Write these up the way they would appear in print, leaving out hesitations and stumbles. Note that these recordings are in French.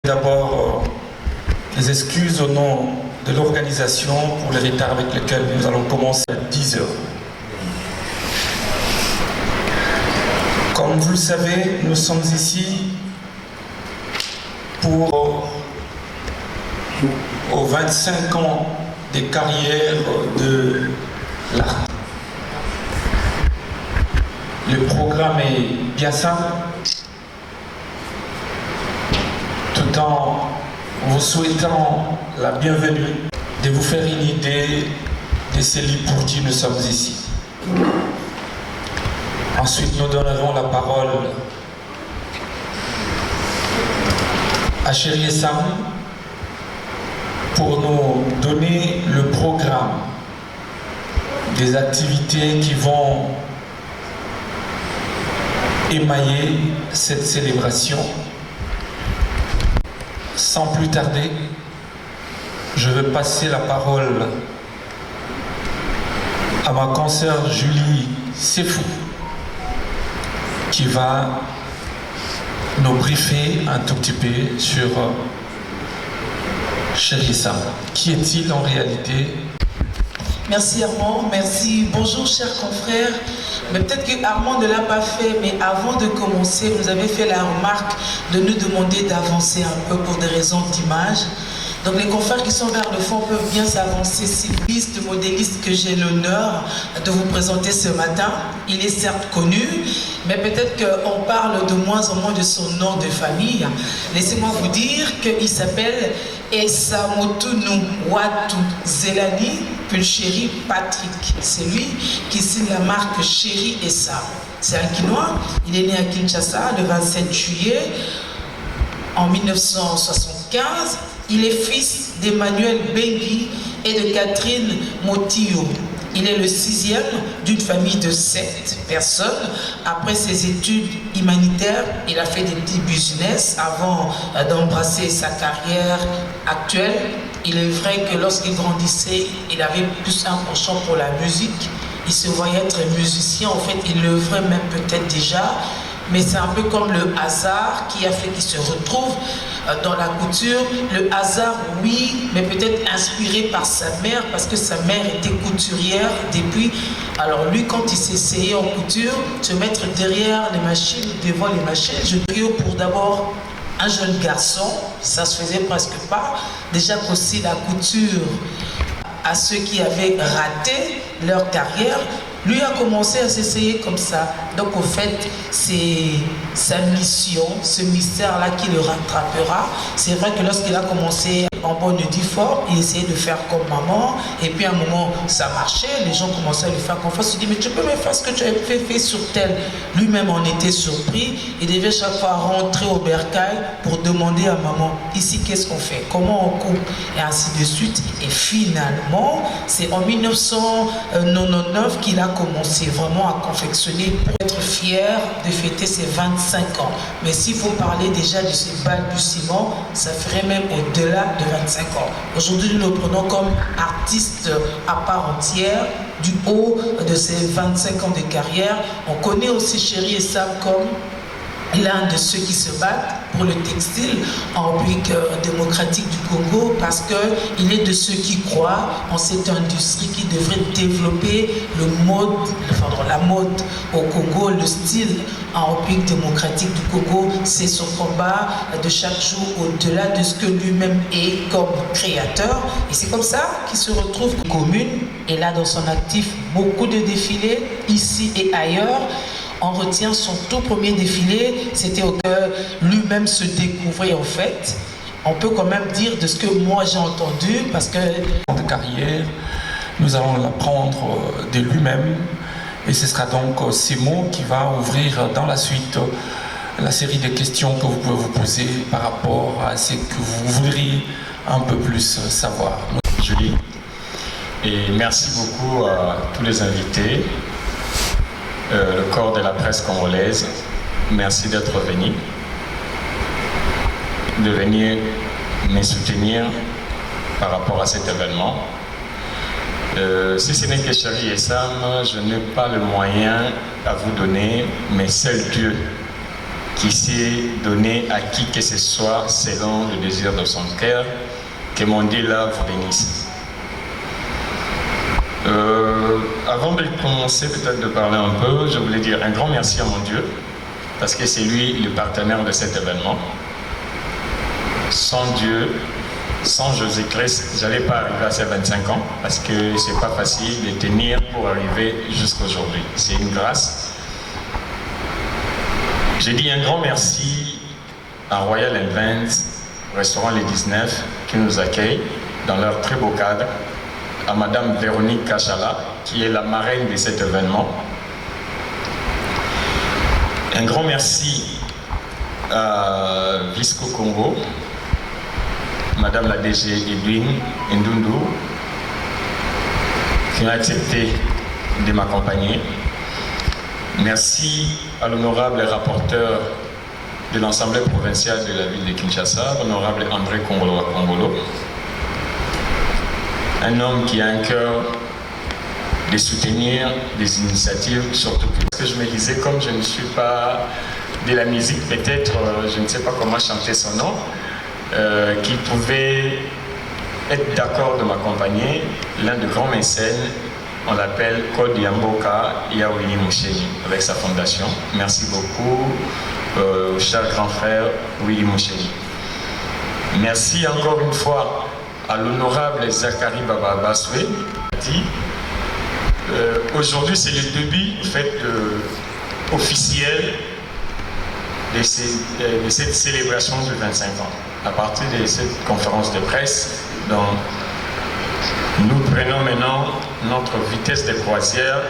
D'abord, les excuses au nom de l'organisation pour le retard avec lequel nous allons commencer à 10 heures. Comme vous le savez, nous sommes ici aux 25 ans des carrières de l'art. Le programme est bien simple, tout en vous souhaitant la bienvenue, de vous faire une idée de celui pour qui nous sommes ici. Ensuite, nous donnerons la parole à Chéri Essam pour nous donner le programme des activités qui vont émailler cette célébration. Sans plus tarder, je vais passer la parole à ma consoeur Julie Sefou, qui va nous briefer un tout petit peu sur Chéri Essam. Qui est-il en réalité? Merci Armand, merci. Bonjour chers confrères. Mais peut-être que Armand ne l'a pas fait, mais avant de commencer, vous avez fait la remarque de nous demander d'avancer un peu pour des raisons d'image. Donc les confrères qui sont vers le fond peuvent bien s'avancer. Civiliste, modéliste que j'ai l'honneur de vous présenter ce matin. Il est certes connu, mais peut-être qu'on parle de moins en moins de son nom de famille. Laissez-moi vous dire qu'il s'appelle Essamotunu Watu Zelani Pulchéri Patrick. C'est lui qui signe la marque Chéri Essam. C'est un Quinois. Il est né à Kinshasa le 27 juillet en 1975. Il est fils d'Emmanuel Bengi et de Catherine Motillo. Il est le 6e d'une famille de 7 personnes. Après ses études humanitaires, il a fait des petits business avant d'embrasser sa carrière actuelle. Il est vrai que lorsqu'il grandissait, il avait plus un penchant pour la musique. Il se voyait être musicien. En fait, il l'œuvrait même peut-être déjà. Mais c'est un peu comme le hasard qui a fait qu'il se retrouve dans la couture. Le hasard, oui, mais peut-être inspiré par sa mère, parce que sa mère était couturière depuis. Alors lui, quand il s'est essayé en couture, se mettre derrière les machines, devant les machines, je dirais pour d'abord un jeune garçon, ça se faisait presque pas. Déjà qu'aussi la couture, à ceux qui avaient raté leur carrière, lui a commencé à s'essayer comme ça. Donc au fait, c'est sa mission, ce mystère-là qui le rattrapera. C'est vrai que lorsqu'il a commencé en bonne dix fort, il essayait de faire comme maman. Et puis à un moment, ça marchait. Les gens commençaient à lui faire confiance. Il dit, mais tu peux me faire ce que tu avais fait sur tel. Lui-même en était surpris. Il devait chaque fois rentrer au bercail pour demander à maman, ici qu'est-ce qu'on fait? Comment on coupe? Et ainsi de suite. Et finalement, c'est en 1999 qu'il a commencé vraiment à confectionner pour être fier de fêter ses 25 ans. Mais si vous parlez déjà de ces balbutiements, ça ferait même au-delà de 25 ans. Aujourd'hui, nous le prenons comme artiste à part entière. Du haut de ses 25 ans de carrière, on connaît aussi Chéri Essam comme l'un de ceux qui se battent pour le textile en République démocratique du Congo, parce qu'il est de ceux qui croient en cette industrie qui devrait développer la mode au Congo, le style en République démocratique du Congo. C'est son combat de chaque jour au-delà de ce que lui-même est comme créateur. Et c'est comme ça qu'il se retrouve commune. Et là, dans son actif, beaucoup de défilés ici et ailleurs. On retient son tout premier défilé, c'était au cœur, lui-même se découvrait en fait. On peut quand même dire de ce que moi j'ai entendu, parce que... De carrière, nous allons l'apprendre de lui-même, et ce sera donc ces mots qui va ouvrir dans la suite la série de questions que vous pouvez vous poser par rapport à ce que vous voudriez un peu plus savoir. Julie, et merci beaucoup à tous les invités. Le corps de la presse congolaise, merci d'être venu, de venir me soutenir par rapport à cet événement. Si ce n'est que Chéri Essam, je n'ai pas le moyen à vous donner, mais seul Dieu qui s'est donné à qui que ce soit selon le désir de son cœur. Que mon Dieu là vous bénisse. Avant de commencer peut-être de parler un peu, je voulais dire un grand merci à mon Dieu, parce que c'est lui le partenaire de cet événement. Sans Dieu, sans Jésus-Christ, je n'allais pas arriver à ces 25 ans, parce que c'est pas facile de tenir pour arriver jusqu'à aujourd'hui. C'est une grâce. Je dis un grand merci à Royal Events, restaurant Les 19, qui nous accueille dans leur très beau cadre, à Madame Véronique Kachala, qui est la marraine de cet événement. Un grand merci à Visco Congo, Madame la DG Edwin Ndundu, qui a accepté de m'accompagner. Merci à l'honorable rapporteur de l'Assemblée provinciale de la ville de Kinshasa, l'honorable André Kongolo, un homme qui a un cœur de soutenir des initiatives, surtout que je me disais, comme je ne suis pas de la musique, peut-être, je ne sais pas comment chanter son nom, qu'il pouvait être d'accord de m'accompagner, l'un des grands mécènes, on l'appelle Code Yamboka Yawini Moucheni, avec sa fondation. Merci beaucoup, cher grand frère Willy Moucheni. Merci encore une fois à l'honorable Zachary Baba Baswe. Aujourd'hui, c'est le début officiel de cette célébration de 25 ans. À partir de cette conférence de presse, dont nous prenons maintenant notre vitesse de croisière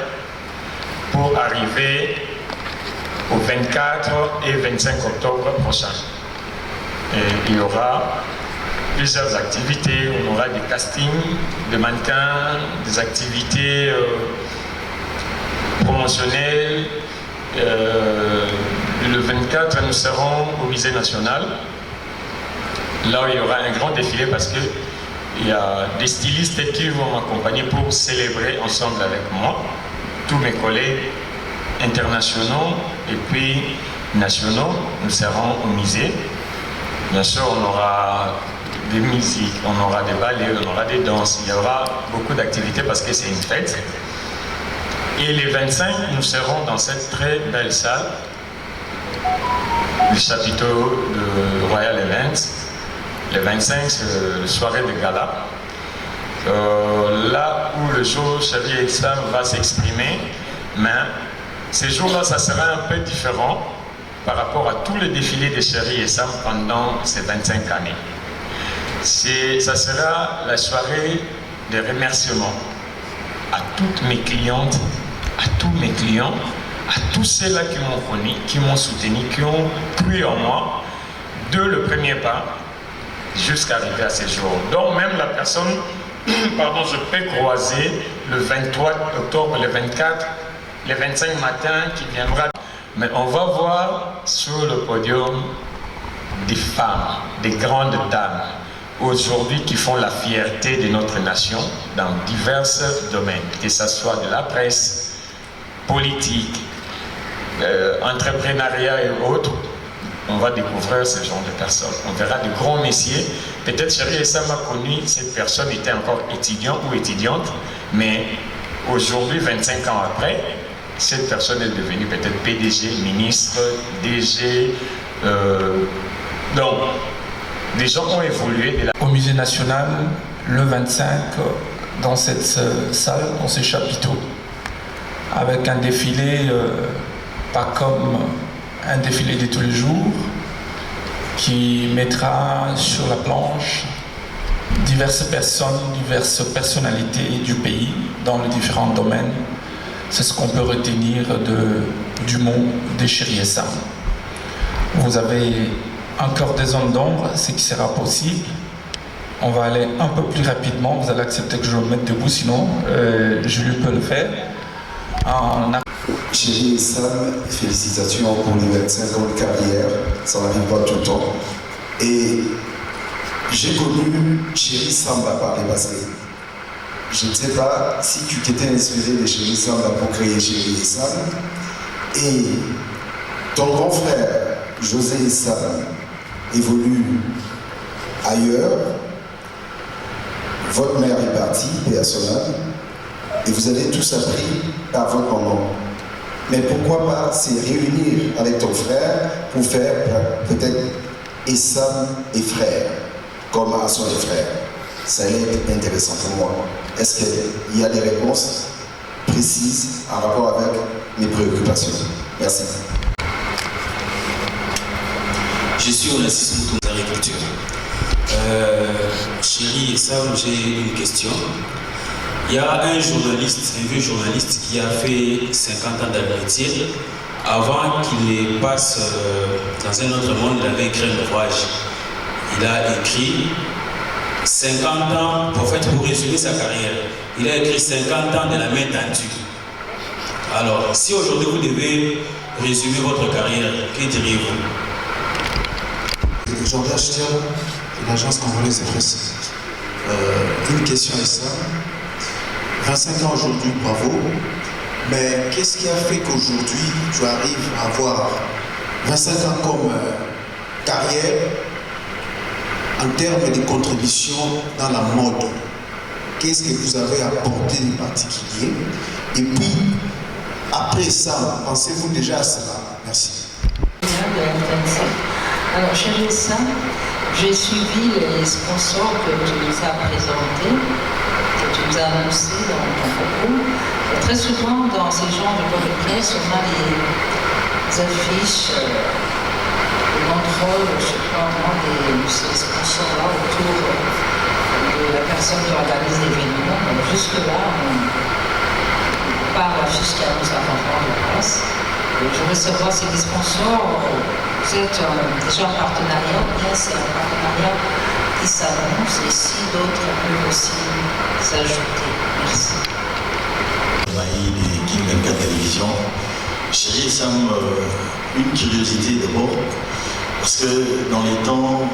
pour arriver au 24 et 25 octobre prochain. Et il y aura plusieurs activités, on aura des castings de mannequins, des activités promotionnelles. Le 24, nous serons au Musée national. Là, il y aura un grand défilé parce que il y a des stylistes qui vont m'accompagner pour célébrer ensemble avec moi, tous mes collègues internationaux et puis nationaux. Nous serons au musée. Bien sûr, on aura des musiques, on aura des ballets, on aura des danses, il y aura beaucoup d'activités parce que c'est une fête. Et les 25, nous serons dans cette très belle salle, le chapiteau de Royal Events. Les 25, c'est la soirée de gala. Là où le jour Chéri et Sam va s'exprimer, mais ces jours-là, ça sera un peu différent par rapport à tous les défilés de Chéri et Sam pendant ces 25 années. Ça sera la soirée de remerciements à toutes mes clientes, à tous mes clients, à tous ceux-là qui m'ont connu, qui m'ont soutenu, qui ont cru en moi, de le premier pas jusqu'à arriver à ces jours. Donc même la personne, pardon, je peux croiser le 23 octobre, le 24, le 25 matin qui viendra. Mais on va voir sur le podium des femmes, des grandes dames, aujourd'hui qui font la fierté de notre nation dans divers domaines, que ce soit de la presse, politique, entrepreneuriat et autres. On va découvrir ce genre de personnes. On verra de grands messieurs. Peut-être Chéri et Sam a connu, cette personne était encore étudiant ou étudiante, mais aujourd'hui, 25 ans après, cette personne est devenue peut-être PDG, ministre, DG. Donc, des gens ont évolué. Au Musée national, le 25, dans cette salle, dans ces chapiteaux, avec un défilé, pas comme un défilé de tous les jours, qui mettra sur la planche diverses personnes, diverses personnalités du pays dans les différents domaines. C'est ce qu'on peut retenir du mot de Chéri et Sam. Vous avez encore des zones d'ombre, ce qui sera possible. On va aller un peu plus rapidement. Vous allez accepter que je me mette debout, sinon Julie peut le faire. Chéri et Sam, félicitations pour les 25 ans de carrière. Ça n'arrive pas tout le temps. Et j'ai connu Chéri Samba par les passés. Je ne sais pas si tu t'étais inspiré de Chéri Samba pour créer Chéri et Sam. Et ton grand frère, José et Sam évoluent ailleurs. Votre mère est partie, paix à son âme, et vous avez tous appris par votre maman. Mais pourquoi pas se réunir avec ton frère pour faire peut-être Essam et frère, comme Asson et frère. Ça allait être intéressant pour moi. Est-ce qu'il y a des réponses précises en rapport avec mes préoccupations? Merci. Je suis Onassis Moutoum d'Agriculture. Chérie Essam, j'ai une question. Il y a un vieux journaliste qui a fait 50 ans d'agriculture. Avant qu'il passe dans un autre monde, il avait écrit un ouvrage. Il a écrit 50 ans, pour résumer sa carrière. Il a écrit 50 ans de la main tendue. Alors, si aujourd'hui vous devez résumer votre carrière, que diriez-vous? Jean-Pierre Chier, de l'agence congolaise de presse. Une question est ça. 25 ans aujourd'hui, bravo. Mais qu'est-ce qui a fait qu'aujourd'hui, tu arrives à avoir 25 ans comme carrière en termes de contribution dans la mode? Qu'est-ce que vous avez apporté de particulier? Et puis, après ça, pensez-vous déjà à cela? Merci. Alors, chérie Essam, j'ai suivi les sponsors que tu nous as présentés, que tu nous as annoncés dans ton propos. Et très souvent, dans ces genres de points de presse, on a des affiches, des banderoles, je ne sais pas vraiment, de ces sponsors-là autour de la personne qui organise l'événement. Jusque-là, on parle d'affiches qui annoncent la conférence de presse. Je veux savoir si les sponsors, vous êtes déjà en partenariat, ou bien c'est un partenariat qui s'annonce et si d'autres peuvent aussi s'ajouter. Merci. De King 24 Télévision. Chérie Essam, une curiosité d'abord, parce que dans les temps,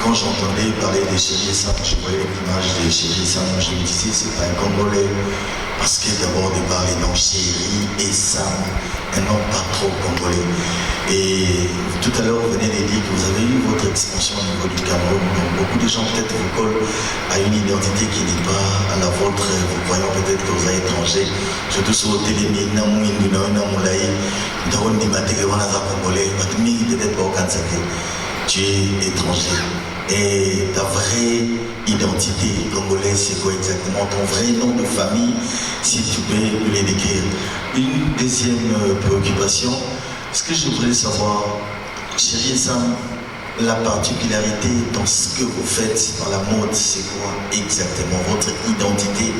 quand j'entendais parler de Chérie Essam, je voyais l'image de Chérie Essam, je me disais c'est pas un Congolais, parce que d'abord de parler dans Chérie Essam, un nom pas trop congolais. Et tout à l'heure, vous venez de dire que vous avez eu votre expansion au niveau du Cameroun. Donc beaucoup de gens peut-être vous collent à une identité qui n'est pas à la vôtre, vous croyant peut-être que vous êtes étranger. Surtout sur le télé, peut-être pas au Kansas. Tu es étranger. Et ta vraie identité congolaise, c'est quoi exactement? Ton vrai nom de famille, si tu peux les décrire. Une deuxième préoccupation, ce que je voudrais savoir, chérie Essam, la particularité dans ce que vous faites dans la mode, c'est quoi exactement? Votre identité,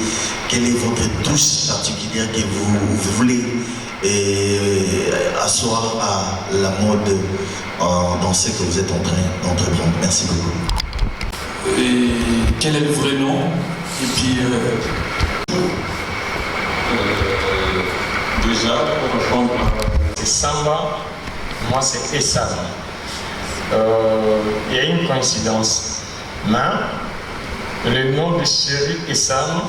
quelle est votre touche particulière que vous voulez asseoir à la mode dans ce que vous êtes en train d'entreprendre? Merci beaucoup. Et quel est le vrai nom? Et puis, déjà, pour répondre, c'est Samba, moi c'est Essam. Il y a une coïncidence. Mais le nom de Chérie Essam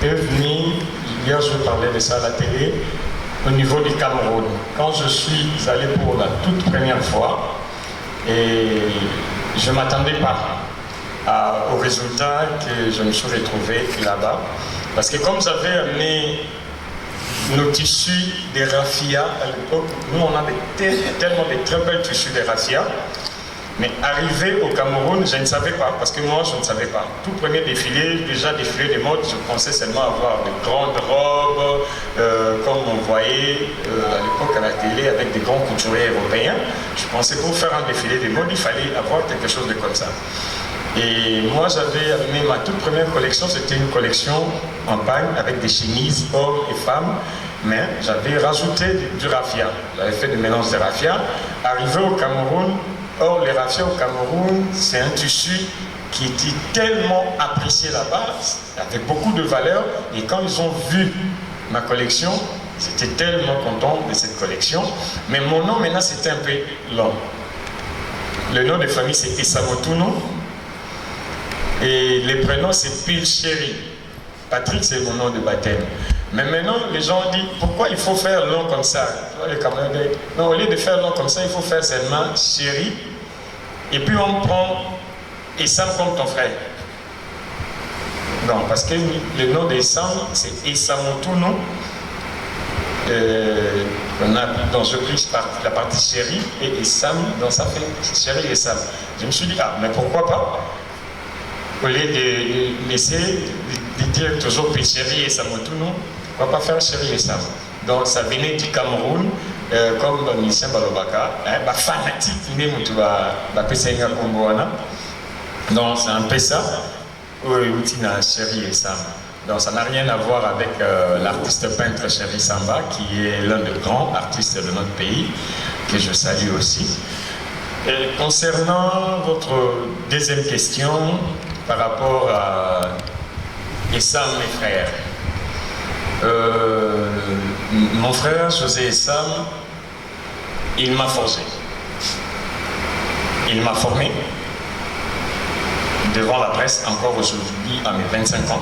est venu, hier je parlais de ça à la télé, au niveau du Cameroun. Quand je suis allé pour la toute première fois, et je ne m'attendais pas au résultat que je me suis retrouvé là-bas. Parce que comme j'avais amené nos tissus de raffia, à l'époque, nous on avait tellement de très belles tissus de raffia, mais arrivé au Cameroun, je ne savais pas, parce que moi je ne savais pas. Tout premier défilé, déjà défilé de mode, je pensais seulement avoir de grandes robes, comme on voyait à l'époque à la télé avec des grands couturiers européens. Je pensais pour faire un défilé de mode, il fallait avoir quelque chose de comme ça. Et moi j'avais amené ma toute première collection, c'était une collection en pagne avec des chemises hommes et femmes, mais j'avais rajouté du raffia. J'avais fait des mélanges de raffia. Arrivé au Cameroun, or les raffias au Cameroun, c'est un tissu qui était tellement apprécié là-bas, avec beaucoup de valeur, et quand ils ont vu ma collection, ils étaient tellement contents de cette collection. Mais mon nom maintenant c'était un peu long. Le nom de famille c'est Essamotuno. Et les prénoms c'est Pile Chéri. Patrick c'est mon nom de baptême. Mais maintenant, les gens disent, pourquoi il faut faire long comme ça? Non, au lieu de faire long comme ça, il faut faire seulement chéri. Et puis on prend Essam comme ton frère. Non, parce que le nom d'Essam, c'est Essamotounou. On a dans je pris la partie chéri et Essam, dans ça fait chéri et Essam. Je me suis dit, ah, mais pourquoi pas? Au lieu de laisser, de dire toujours chéri et Essamotounou, pourquoi pas faire chéri et Essam? Donc ça venait du Cameroun, comme Michel Balobaka, fanatique, donc c'est un peu ça, chéri et Sam. Donc ça n'a rien à voir avec l'artiste peintre Chéri Samba, qui est l'un des grands artistes de notre pays, que je salue aussi. Et concernant votre deuxième question, par rapport à Essam, mes frères, mon frère José Essam, il m'a forgé. Il m'a formé devant la presse encore aujourd'hui à mes 25 ans.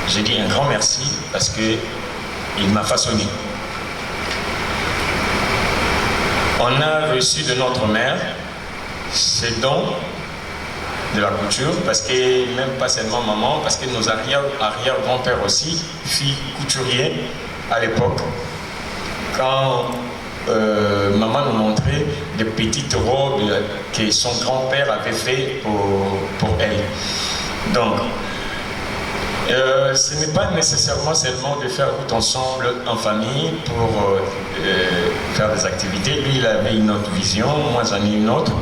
J'ai dit un grand merci parce qu'il m'a façonné. On a reçu de notre mère ces dons de la couture, parce que même pas seulement maman, parce que nos arrière-grands-pères aussi, filles couturiers à l'époque, quand maman nous montrait des petites robes que son grand-père avait fait pour elle. Donc, ce n'est pas nécessairement seulement de faire tout ensemble en famille pour faire des activités. Lui, il avait une autre vision, moi j'en ai une autre.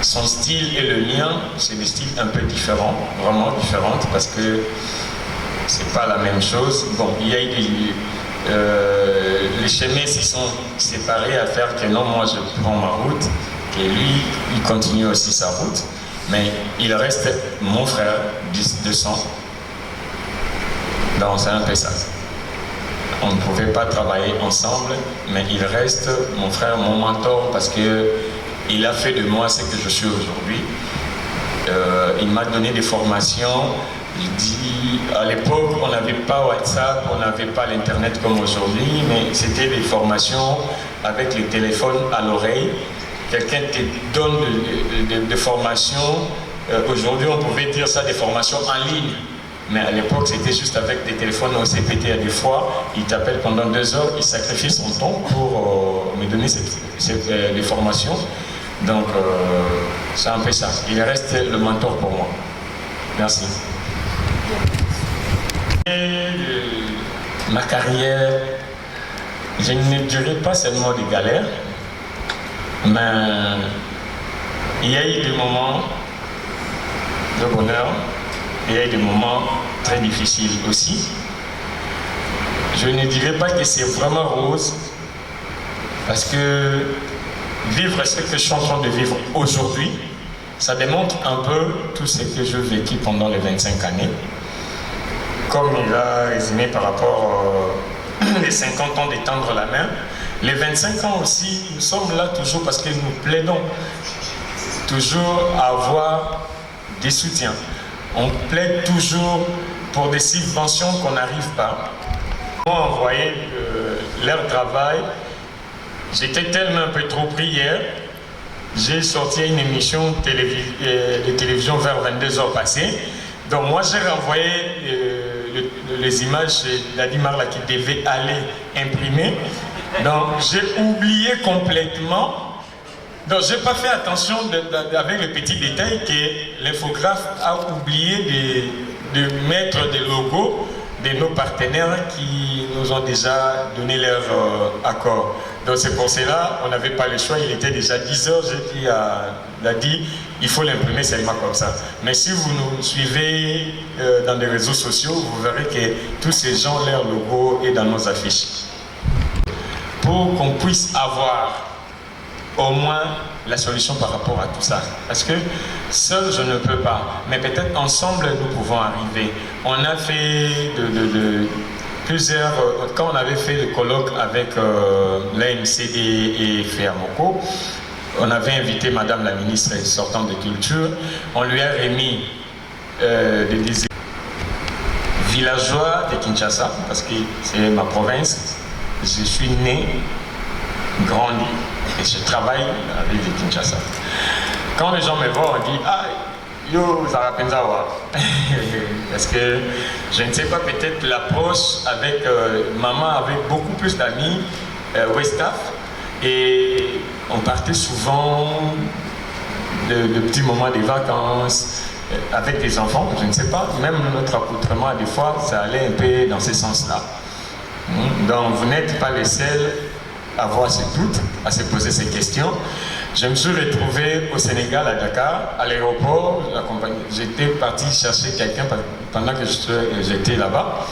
Son style et le mien, c'est des styles un peu différents, vraiment différents, parce que c'est pas la même chose. Bon, il y a les chemins se sont séparés à faire que non, moi je prends ma route, et lui, il continue aussi sa route, mais il reste mon frère de sang. Donc c'est un peu ça. On ne pouvait pas travailler ensemble, mais il reste mon frère, mon mentor, parce que il a fait de moi ce que je suis aujourd'hui. Il m'a donné des formations. Il dit, à l'époque, on n'avait pas WhatsApp, on n'avait pas l'Internet comme aujourd'hui, mais c'était des formations avec les téléphones à l'oreille. Quelqu'un te donne des formations. Aujourd'hui, on pouvait dire ça, des formations en ligne. Mais à l'époque, c'était juste avec des téléphones OCPT à des fois. Il t'appelle pendant 2 heures, il sacrifie son temps pour me donner des formations. Donc, c'est un peu ça. Il reste le mentor pour moi. Merci. Et ma carrière, je ne dirais pas seulement des galères, mais il y a eu des moments de bonheur, il y a eu des moments très difficiles aussi. Je ne dirais pas que c'est vraiment rose, parce que vivre ce que je suis en train de vivre aujourd'hui, ça démontre un peu tout ce que j'ai vécu pendant les 25 années. Comme il a résumé par rapport les 50 ans d'étendre la main, les 25 ans aussi, nous sommes là toujours parce que nous plaidons toujours à avoir des soutiens. On plaide toujours pour des subventions qu'on n'arrive pas. Moi, envoyer leur travail, j'étais tellement un peu trop pris hier, j'ai sorti une émission de télévision vers 22h passées. Donc moi, j'ai renvoyé les images de Ladimar qui devait aller imprimer. Donc j'ai oublié complètement. Donc j'ai pas fait attention avec le petit détail que l'infographe a oublié de mettre des logos de nos partenaires qui nous ont déjà donné leur accord. Donc c'est pour cela, on n'avait pas le choix, il était déjà 10h, j'ai dit il a dit, il faut l'imprimer seulement comme ça. Mais si vous nous suivez dans les réseaux sociaux, vous verrez que tous ces gens, leur logo est dans nos affiches. Pour qu'on puisse avoir au moins la solution par rapport à tout ça. Parce que seul, je ne peux pas. Mais peut-être ensemble, nous pouvons arriver. On a fait plusieurs... Quand on avait fait le colloque avec l'AMC et Fermoko, on avait invité Madame la ministre sortante de Culture. On lui a remis des villageois de Kinshasa, parce que c'est ma province. Je suis né, grandi, et je travaille dans la ville de Kinshasa. Quand les gens me voient, on dit « Ah, yo, Zarapenzawa ». Parce que je ne sais pas, peut-être l'approche avec maman, avec beaucoup plus d'amis, Westaf, et on partait souvent de petits moments de vacances, avec des enfants, je ne sais pas, même notre accoutrement, des fois, ça allait un peu dans ce sens-là. Donc, vous n'êtes pas les seuls à avoir ces doutes, à se poser ces questions. Je me suis retrouvé au Sénégal, à Dakar, à l'aéroport. J'étais parti chercher quelqu'un pendant que j'étais là-bas.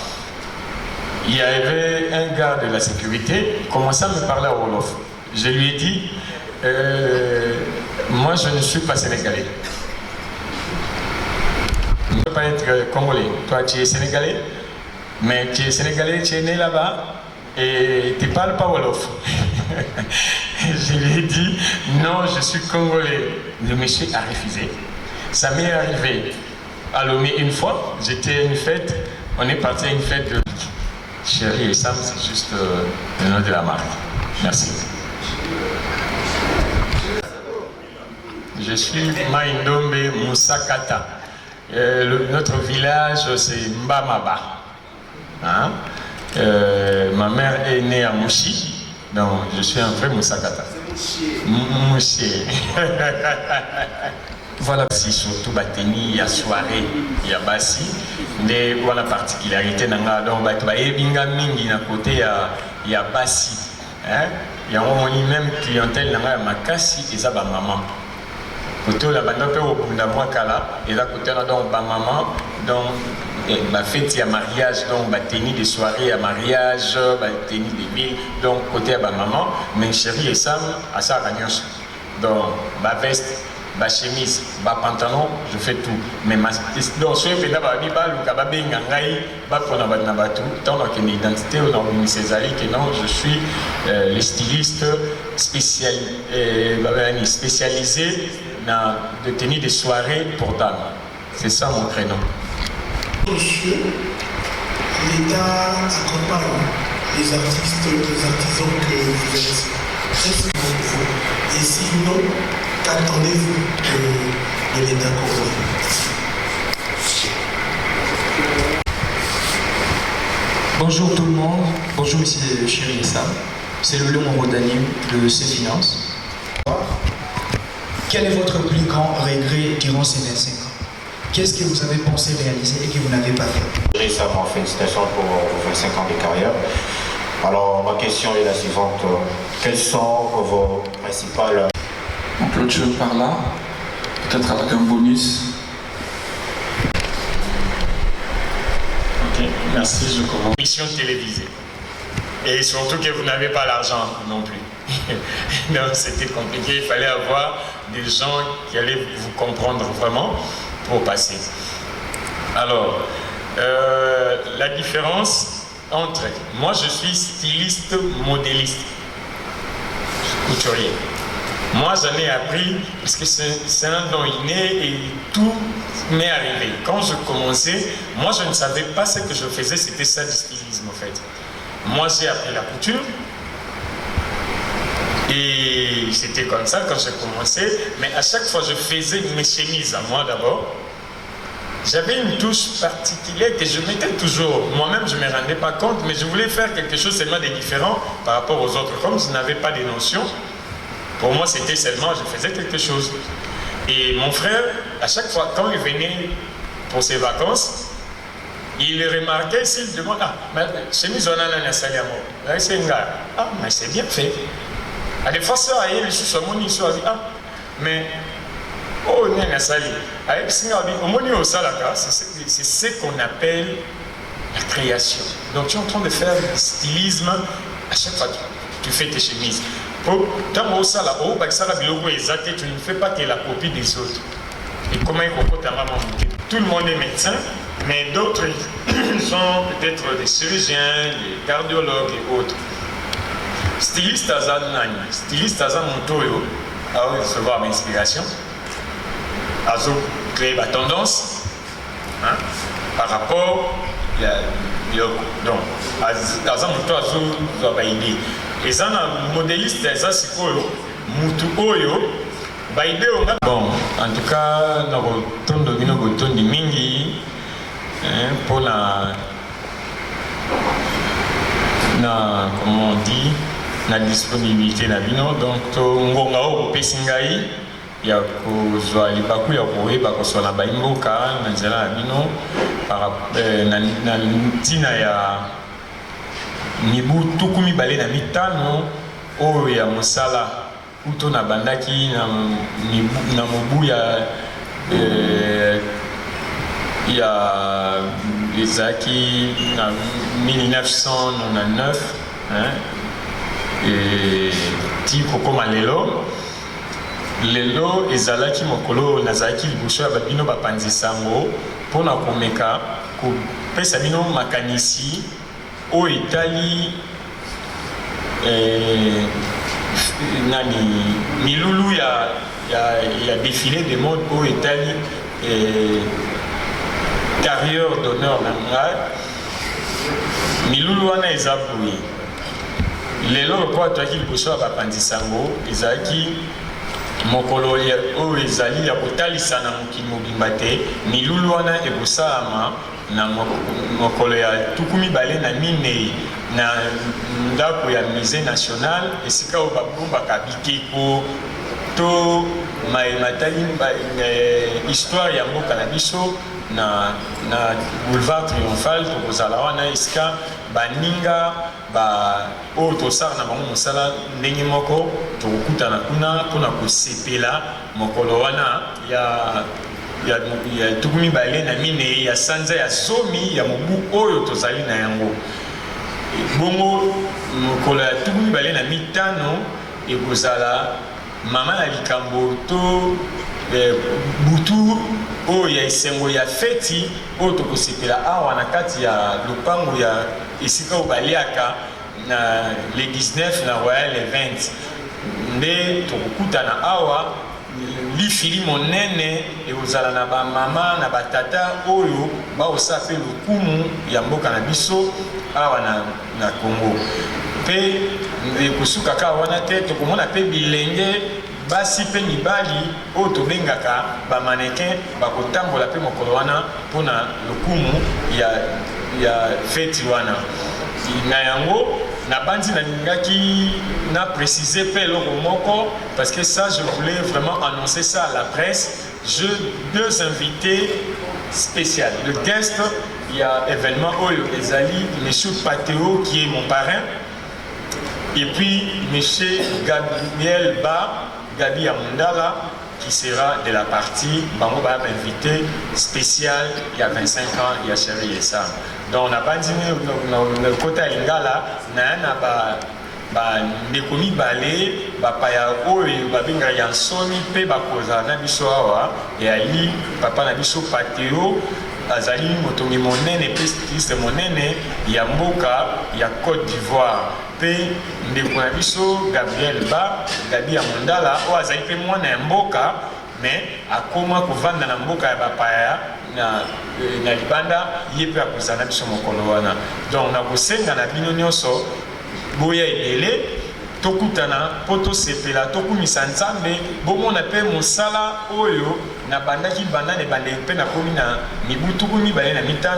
Il y avait un gars de la sécurité, il commençait à me parler à Wolof. Je lui ai dit, moi je ne suis pas sénégalais. Tu ne peux pas être congolais. Toi, tu es sénégalais, mais tu es sénégalais, tu es né là-bas et tu ne parles pas Wolof. Je lui ai dit, non, je suis congolais. Le monsieur a refusé. Ça m'est arrivé à Lomé une fois. J'étais à une fête, on est parti à une fête de Chérie et Sam, c'est juste le nom de la marque. Merci. Je suis Maïndombe Moussakata. Notre village, c'est Mbamaba. Hein? Ma mère est née à Mouchi, donc je suis un vrai Moussakata. Mouchi. Voilà, si surtout Bateni, il y a soirée, il y a Bassi. Mais voilà la particularité, donc il y a mingi à côté, il y a Bassi. Il y a même clientèle, il y a Makassi et ça, maman. Côté la bande peu au bout d'un mois kala et là côté là donc maman donc ma fête à mariage donc ma tenue de soirée à mariage ma tenue de vie donc côté à maman mais chérie et Sam à sa ragnos donc ma veste ma chemise ma pantalon je fais tout mais ma donc je fais d'abord mi ba lu kaba benga ngai ba pona ba na batu tant que une identité au nom de César que non je suis le styliste spécialisé de tenue de soirée pour dames. C'est ça mon prénom. Monsieur, l'État accompagne les artistes, les artisans que vous êtes. Qu'est-ce que vous et sinon, qu'attendez-vous de l'État congolais? Bonjour tout le monde, bonjour monsieur Chéri et Sam. C'est le Léon Rodani de C-Finance. Quel est votre plus grand regret durant ces 25 ans? Qu'est-ce que vous avez pensé réaliser et que vous n'avez pas fait? Récemment, félicitations pour vos 25 ans de carrière. Alors, ma question est la suivante. Quelles sont vos principales... On clôture par là, peut-être avec un bonus. Ok, merci, je commence. Mission télévisée. Et surtout que vous n'avez pas l'argent non plus. Donc c'était compliqué, il fallait avoir des gens qui allaient vous comprendre vraiment pour passer. Alors, la différence entre... Moi je suis styliste modéliste, couturier. Moi j'en ai appris parce que c'est un don inné et tout m'est arrivé. Quand je commençais, moi je ne savais pas ce que je faisais, c'était ça du stylisme en fait. Moi j'ai appris la couture. Et c'était comme ça quand j'ai commencé, mais à chaque fois je faisais mes chemises à moi d'abord. J'avais une touche particulière que je mettais toujours. Moi-même je ne me rendais pas compte, mais je voulais faire quelque chose seulement de différent par rapport aux autres. Comme je n'avais pas de notion, pour moi c'était seulement je faisais quelque chose. Et mon frère, à chaque fois quand il venait pour ses vacances, il remarquait s'il demande, ah, mais chemise on a la salle à moi. C'est un gars. Ah, mais c'est bien fait. À des fois, ça, il y a des choses qui ah, mais, oh, il y a sali. C'est ce qu'on appelle la création. Donc, tu es en train de faire du stylisme à chaque fois tu fais tes chemises. Tu ne fais pas que la copie des autres. Et comment tout le monde est médecin, mais d'autres sont peut-être des chirurgiens, des cardiologues et autres. Styliste Azan Nani, styliste Azan Montoyo, a recevoir ma inspiration, a créé ma tendance hein, par rapport donc aza moto azozwa baide eza na modéliste eza sikoyo mutu oyo baide onga bon en tout cas na kotondo bino botondi mingi mpona na comment on dit na disponibilité na bino donc to ngonga oyo kopesi ngai ya kozwa libaku ya koyeba kozwa na baimboka na nzela na bino na ntina ya mibu 25 oyo ya mosala kuto na bandaki na mobu ya ezalaki na 1999 ti kokoma lelo ezalaki mokolo nazalaki liboso ya babino bapanzi sango mpona komeka kopesa bino makanisi oyo etali nani milulu ya défilé de mode oyo etali carrière d'honneur na ngai milulu wana eza boye lelo lokola toyaki liboso ya bapanzi sango ezalaki mokolo oyo ezali ya kotalisa na mokili mobimba te milulu wana ekosalama na mokolo ya 24 na ndako ya musée national esika oyo babombaka bikeko to matali histoire ya mboka na biso na boulevard triomphal tokozala wana esika baninga oyo tosala na bango mosala ndenge moko tokokutana kuna mpona kosepela mokolo wana ya 24 ya sanza ya zomi ya mobu oyo tozali na yango bongo mokolo ya 25 ekozala mama ya likambo to butu oyo ya esengo ya feti oyo tokosepela awa na kati ya lopango ya esika oyo baliaka na le 19 na royal event nde tokokutana awa lifili monene ekozala na bamama na batata oyo baosala mpe lokumu ya mboka na biso awa na Congo mpe ekosukaka wana te tokomona mpe bilenge basi mpe mibali oyo tobengaka bamannequin bakotambola mpe mokolo wana mpona lokumu ya feti wana na yango nabandi nalingaki na préciser mpe eloko moko parce que ça je voulais vraiment annoncer ça à la presse. Je deux invités spéciaux. Le guest, il y a événement Oyo Ezali, monsieur Pateo qui est mon parrain, et puis monsieur Gabriel Gabi Amundala qui sera de la partie Bango va invité spécial il y a 25 ans, il y a Chéri Yessa. Donc on a pas dit le côté Lingala, ndeko mibale bapaya oyo babinga ya nsoni mpe bakoza na biso awa eyali papa na biso Pateo azali motongi monene mpe styliste monene ya mboka ya Côte d'Ivoire mpe ndeko na biso Gabriel Gabi Amundala oyo azali mpe mwana ya mboka mais akoma kovanda na mboka ya bapaya na libanda ye mpe akozala na biso mokolo wana. Donc nakosenga na bino nyonso boya ebele tokutana po tosepela tokumisa nzambe bomona mpe mosala oyo nabandaki banda ne bande mpe nakomi na mibu 25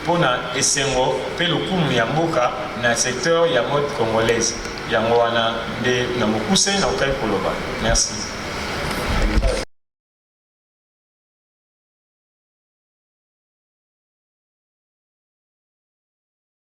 mpona esengo mpe lokumu ya mboka na secteur ya mode congolaise yango wana nde na mokuse na okai koloba. Merci.